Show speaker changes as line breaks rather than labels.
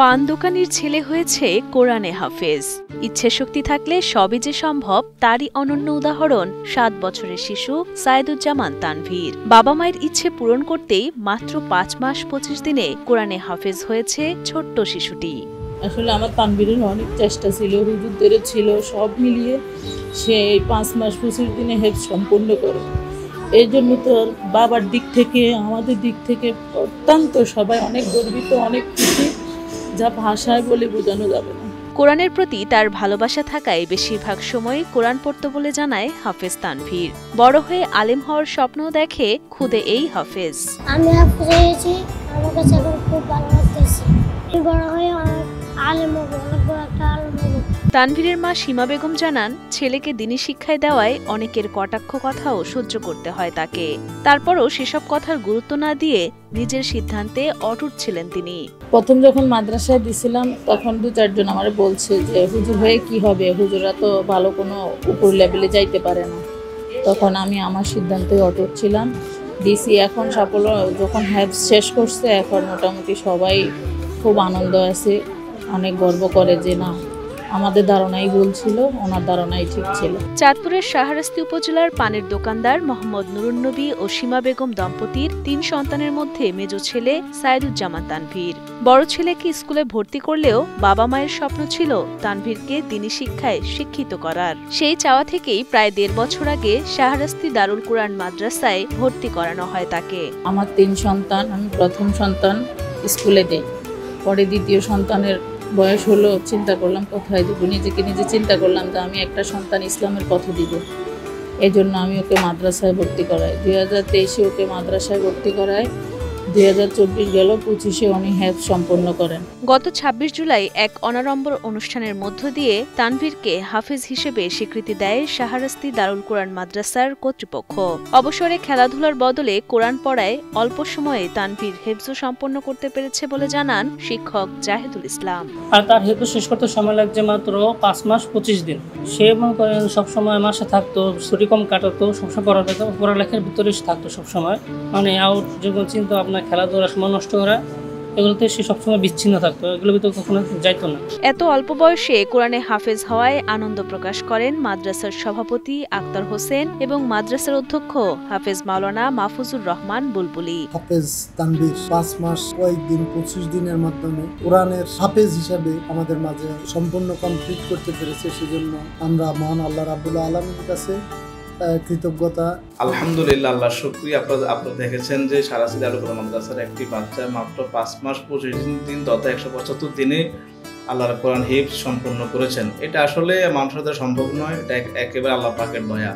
পান দোকানির ছেলে হয়েছে কোরআনে হাফেজ। ইচ্ছে শক্তি থাকলে সবই যে সম্ভব, তারই অনন্য উদাহরণ 7 বছরের শিশু সাইদুজ্জামান তানভীর। বাবা মায়ের ইচ্ছে পূরণ করতেই মাত্র 5 মাস 25 দিনে কোরআনে হাফেজ হয়েছে ছোট্ট শিশুটি।
আসলে আমার তানভীরের অনেক চেষ্টা ছিল, হুজুরদের ছিল, সব মিলিয়ে সে 5 মাস 25 দিনে হেফজ সম্পূর্ণ করে। এই জন্য তো বাবার দিক থেকে আমাদের দিক থেকে অত্যন্ত সবাই অনেক গর্বিত, অনেক খুশি, যা ভাষায় বলে বোঝানো যাবে না।
কোরআনের প্রতি তার ভালোবাসা থাকায় বেশিরভাগ সময় কোরআন পড়ত বলে জানায় হাফেজ তানভীর। বড় হয়ে আলেম হওয়ার স্বপ্ন দেখে খুদে এই হাফেজ।
আমি হাফেজ হয়েছি, আমার কাছে এখন খুব ভালো লাগতেছে। বড় হয়ে আলেম হব, অনেক বড় একটা আলেম হব।
তানভীরের মা সীমা বেগম জানান, ছেলেকে দ্বীনি শিক্ষায় দেওয়ায় অনেকের কটাক্ষ কথাও সহ্য করতে হয় তাকে। তারপরও সেসব কথার গুরুত্ব না দিয়ে নিজের সিদ্ধান্তে অটুট ছিলেন তিনি।
প্রথম যখন মাদ্রাসায় দিছিলাম তখন 2-4 জন আমার বলছে যে হুজুর হয়ে কি হবে, হুজুরা তো ভালো কোনো উপর লেভেলে যাইতে পারে না। তখন আমি আমার সিদ্ধান্তে অটুট ছিলাম, দিছি। এখন সাফল্য যখন হেফজ শেষ করছে, এখন মোটামুটি সবাই খুব আনন্দ আছে, অনেক গর্ব করে যে না, আমাদের ধারণাই ভুল ছিল, ওনার ধারণাই ঠিক ছিল।
চাঁদপুরের শাহরাস্তি উপজেলার পানের দোকানদার মোহাম্মদ নুরুন্নবী ও সীমা বেগম দম্পতির 3 সন্তানের মধ্যে মেজ ছেলে সাইদুজ্জামান তানভীর। বড় ছেলেকে স্কুলে ভর্তি করলেও বাবা মায়ের স্বপ্ন ছিল তানভীরকে দ্বীনি শিক্ষায় শিক্ষিত করার। সেই চাওয়া থেকেই প্রায় 1.5 বছর আগে শাহরাস্তি দারুল কুরআন মাদ্রাসায় ভর্তি করানো হয় তাকে।
আমার 3 সন্তান, আমি প্রথম সন্তান স্কুলে দেই, পরে দ্বিতীয় সন্তানের বয়স হলো, চিন্তা করলাম কোথায় দেবো, নিজেকে নিজে চিন্তা করলাম যে আমি একটা সন্তান ইসলামের পথে দিব। এই জন্য আমি ওকে মাদ্রাসায় ভর্তি করাই। 2023-এ ওকে মাদ্রাসায় ভর্তি করাই, 2024 গেল, 25-এ উনি হেফজ সম্পন্ন করেন।
গত 26 জুলাই এক অনাড়ম্বর অনুষ্ঠানের মধ্য দিয়ে তানভীরকে হাফেজ হিসেবে স্বীকৃতি দেয় শাহরাস্তি দারুল কুরআন মাদ্রাসার কর্তৃপক্ষ। অবসরে খেলাধুলার বদলে কোরআন পড়ায় অল্প সময়ে তানভীর হেফজ সম্পন্ন করতে পেরেছে বলে জানান শিক্ষক জাহেদুল ইসলাম।
আর তার হেফজ শেষ করতে সময় লাগছে মাত্র 5 মাস 25 দিন। সে মনে করেন সবসময় মাসে থাকতো, ছুটি কম কাটাতো, সবসময় পড়ালেখার ভিতরে থাকতো সবসময়। মানে আউট যখন চিন্তা আপনার খেলাধুলার সময় নষ্ট করা, এগুলোতে সে সবসময় বিচ্ছিন্ন থাকতো, এগুলোর ভিতরে কখনো যাইতো না।
এত অল্প বয়সে কোরআনে হাফেজ হওয়ায় আনন্দ প্রকাশ করেন মাদ্রাসার সভাপতি আক্তার হোসেন এবং মাদ্রাসার অধ্যক্ষ হাফেজ মাওলানা মাহফুজুর রহমান বুলবুলি।
হাফেজ তানভীর 5 মাস কয়েকদিন 25 দিনের মাধ্যমে কোরআনের হাফেজ হিসাবে আমাদের মাঝে সম্পূর্ণ কমপ্লিট করতে পেরেছে। সেজন্য আমরা মহান আল্লাহ রাব্বুল আলামিনের কাছে কৃতজ্ঞতা।
আলহামদুলিল্লাহ, আল্লাহ শুকরিয়া। আপনারা দেখেছেন যে শাহরাস্তি দারুল কুরআন মাদ্রাসার একটি বাচ্চা মাত্র 5 মাস 25 দিন তথা 175 দিনে আল্লাহর কোরআন হিফজ সম্পন্ন করেছেন। এটা আসলে মানুষের দ্বারা সম্ভব নয়, এটা একেবারে আল্লাহ পাকের দয়া।